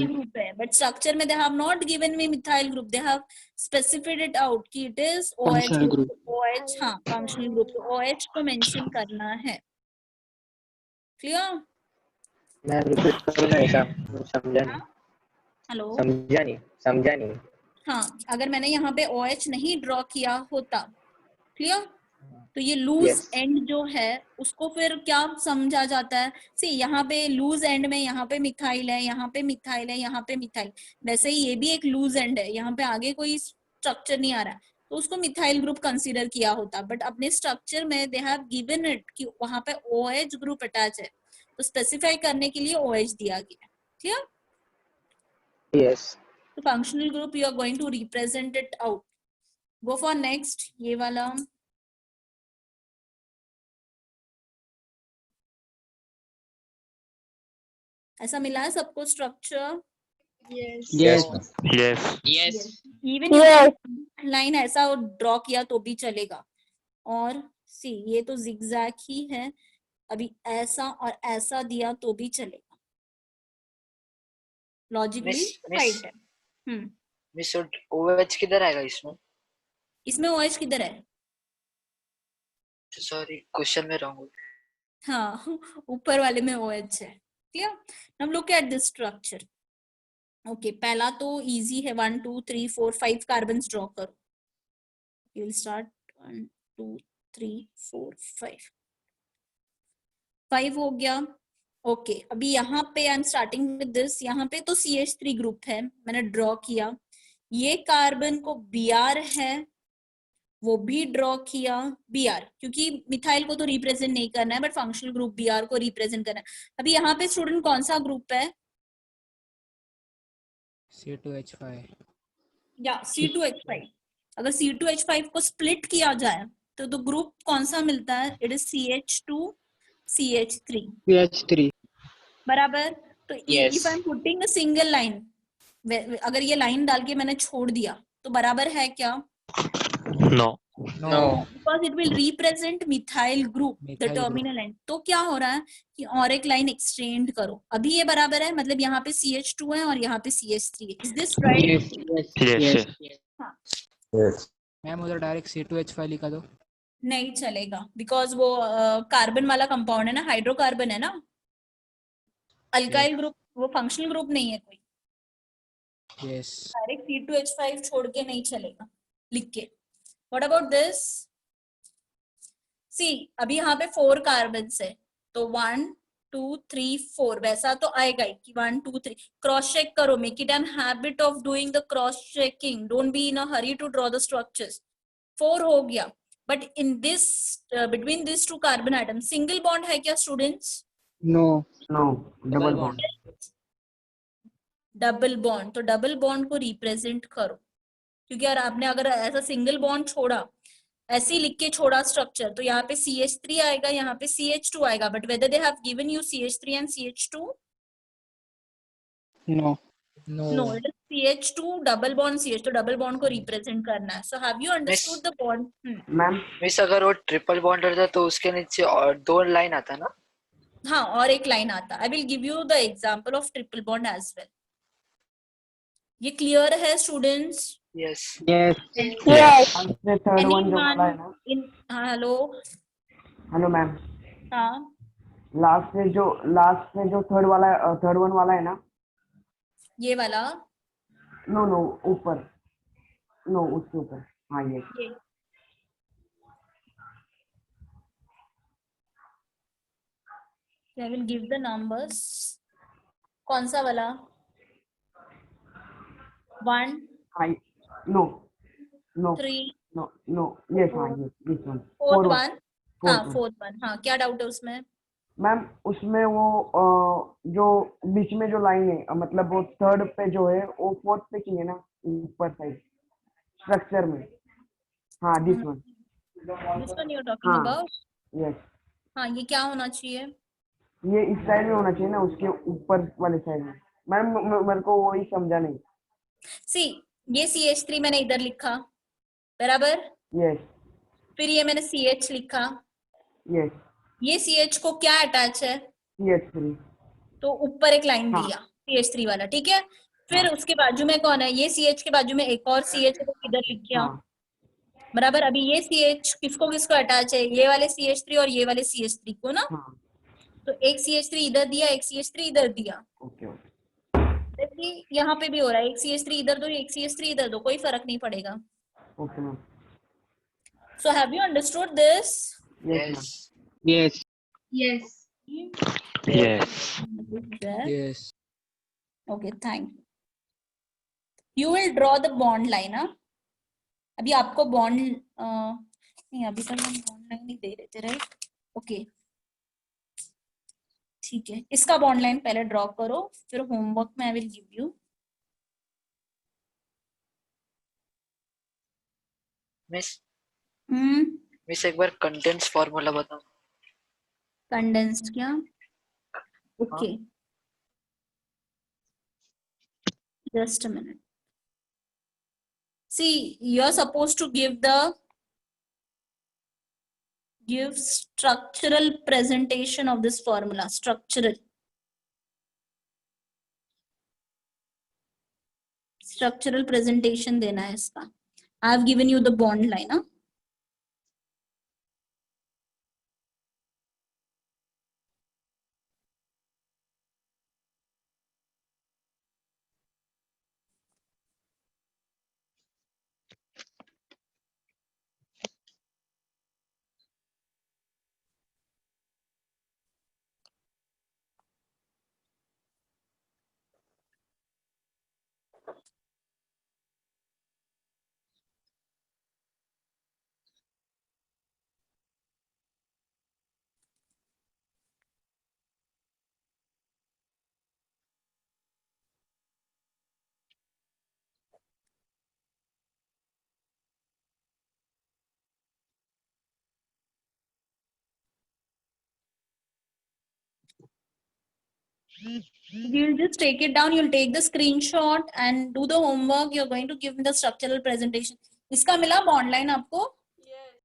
ग्रुप है. बट स्ट्रक्चर में they have not given me methyl group, they have specified it out कि it is OH Functional group. group. OH, हाँ फंक्शनल ग्रुप. तो OH को मेंशन करना है. क्लियर? मैं रिपीट करूँ ना ऐसा समझा नहीं. हेलो, समझा नहीं. हाँ अगर मैंने यहाँ पे OH नहीं ड्रॉ किया होता, क्लियर, तो ये लूज Yes. एंड जो है उसको फिर क्या समझा जाता है? सी यहाँ पे लूज एंड में यहाँ पे मिथाइल है, यहाँ पे मिथाइल है, यहाँ पे मिथाइल. वैसे ही ये भी एक लूज एंड है, यहाँ पे आगे कोई स्ट्रक्चर नहीं आ रहा है तो उसको मिथाइल ग्रुप कंसीडर किया होता. बट अपने स्ट्रक्चर में दे हैव गिवन इट कि वहां पे OH ग्रुप अटैच है, तो स्पेसिफाई करने के लिए OH दिया गया. क्लियर? Yes. तो functional group you are going to represent it out. Go for next. ये वाला ऐसा मिला है सबको structure? Yes. Yes. Yes. yes even Yes. Line ऐसा ड्रॉ किया तो भी चलेगा. और सी ये तो zigzag ही है, अभी ऐसा और ऐसा दिया तो भी चलेगा. लॉजिकली Miss- राइट है. मिस OH किधर आएगा इसमें? इसमें OH किधर है? सॉरी क्वेश्चन में रॉन्ग. हाँ ऊपर वाले में OH है. Clear? Now look at this structure. Okay, पहला तो इजी है. 1 2 3 4 5 कार्बन्स ड्रॉ करो. You will start 1 2 3 4 5. 5 हो गया. ओके, अभी यहाँ पे I am starting with this. यहाँ पे तो CH3 ग्रुप है, मैंने ड्रॉ किया. ये कार्बन को Br है, वो भी ड्रॉ किया. Br क्योंकि मिथाइल को तो रिप्रेजेंट नहीं करना है बट फंक्शनल ग्रुप Br को रिप्रेजेंट करना है. अभी यहाँ पे स्टूडेंट कौन सा ग्रुप है? C2H5. या C2H5. अगर C2H5 को स्प्लिट किया जाए तो ग्रुप कौन सा मिलता है? It is CH2 CH3. CH3. बराबर. तो Yes. If I am putting a single line, अगर ये लाइन डाल के मैंने छोड़ दिया तो बराबर है क्या? No. No. because it will represent methyl group, the Methyl group. terminal end. तो क्या हो रहा है कि और एक लाइन एक्सटेंड करो. अभी ये बराबर है, मतलब यहाँ पे CH2 है और यहाँ पे CH3 है. Is this right? Yes, yes, Yes, yes. yes. Yes. Ma'am उधर डायरेक्ट C2H5 लिखा दो. नहीं चलेगा, बिकॉज वो कार्बन वाला कंपाउंड है ना, हाइड्रोकार्बन है ना, अल्काइल ग्रुप, वो फंक्शनल ग्रुप नहीं है कोई. Yes. डायरेक्ट C2H5 छोड़ के नहीं चलेगा, लिख के. What about this? सी अभी यहाँ पे 4 कार्बन है, तो 1 2 3 4 वैसा तो आएगा ही कि 1 2 3. क्रॉस चेक करो, make it an habit of doing the cross checking. Don't be in a hurry to draw the structures. 4 हो गया, but in this between this 2 carbon atom single bond है क्या students? No. No. Double bond. Double bond. तो double bond को represent करो, क्योंकि यार आपने अगर ऐसा सिंगल बॉन्ड छोड़ा, ऐसे ही लिख के छोड़ा स्ट्रक्चर, तो यहाँ पे CH3 आएगा, यहाँ पे CH2 आएगा. But whether they have given you CH3 and CH2? No. No. No, it is CH2 double bond CH. तो डबल बॉन्ड को रिप्रेजेंट करना है. So have you understood the bond? Ma'am. Miss अगर वो ट्रिपल बॉन्ड रहता तो उसके नीचे और 2 लाइन आता ना. हाँ, और एक लाइन आता. I will give you the example of triple bond as well. ये क्लियर है students? Yes. Yes. Yes. The third one जो वाला है ना. इन हेलो. Hello ma'am. हाँ, लास्ट में जो थर्ड वन वाला है ना. ये वाला. नो ऊपर. नो उसके ऊपर. हाँ ये. ये आई विल गिव द नंबर्स. कौन सा वाला? 1 हाँ. नो 3 Yes हाँ ये. This one. 4 1. हाँ, one. 4 1. हाँ, क्या डाउट है उसमें? मैम उसमें वो जो बीच में जो लाइन है मतलब वो थर्ड पे जो है वो फोर्थ पे की है ना, ऊपर साइड स्ट्रक्चर में. हाँ this one. This one you're talking हाँ. about? यस. हाँ, ये क्या होना चाहिए? ये इस साइड में होना चाहिए ना, उसके ऊपर वाले साइड में. मैम मेरे को वही समझा नहीं. सी ये CH3 मैंने इधर लिखा, बराबर. यस. फिर ये मैंने CH लिखा. यस. ये CH को क्या अटैच है? CH3. तो ऊपर एक लाइन हाँ. दिया CH3 वाला, ठीक है. फिर उसके बाजू में कौन है? ये CH के बाजू में एक और CH है, तो इधर लिख दिया. हाँ. बराबर. अभी ये CH किसको किसको अटैच है? ये वाले CH3 और ये वाले CH3 को ना. हाँ. तो एक CH3 इधर दिया, एक CH3 इधर दिया. ओके. यहाँ पे भी हो रहा है, एक CH3 इधर दो, एक CH3 इधर दो, कोई फर्क नहीं पड़ेगा. Okay ma'am. So have you understood this? Yes. Yes. Yes. Yes. Yes. Okay, thank you. You will draw the bond line, हाँ? अभी आपको बॉन्ड नहीं, अभी तक हम बॉन्ड लाइन नहीं दे रहे थे, राइट? ओके, ठीक है. इसका बॉन्ड लाइन पहले ड्रॉ करो, फिर होमवर्क में आई विल गिव यू. मिस एक बार कंडेंस फार्मूला बताओ. कंडेंस्ड क्या? Okay, just a minute. See, you're supposed to give structural presentation of this formula. Structural presentation देना है इसका. I have given you the bond line, huh? You'll just take it down, you'll take the screenshot and do the homework. You're going to give me the structural presentation. इसका मिला bond line आपको?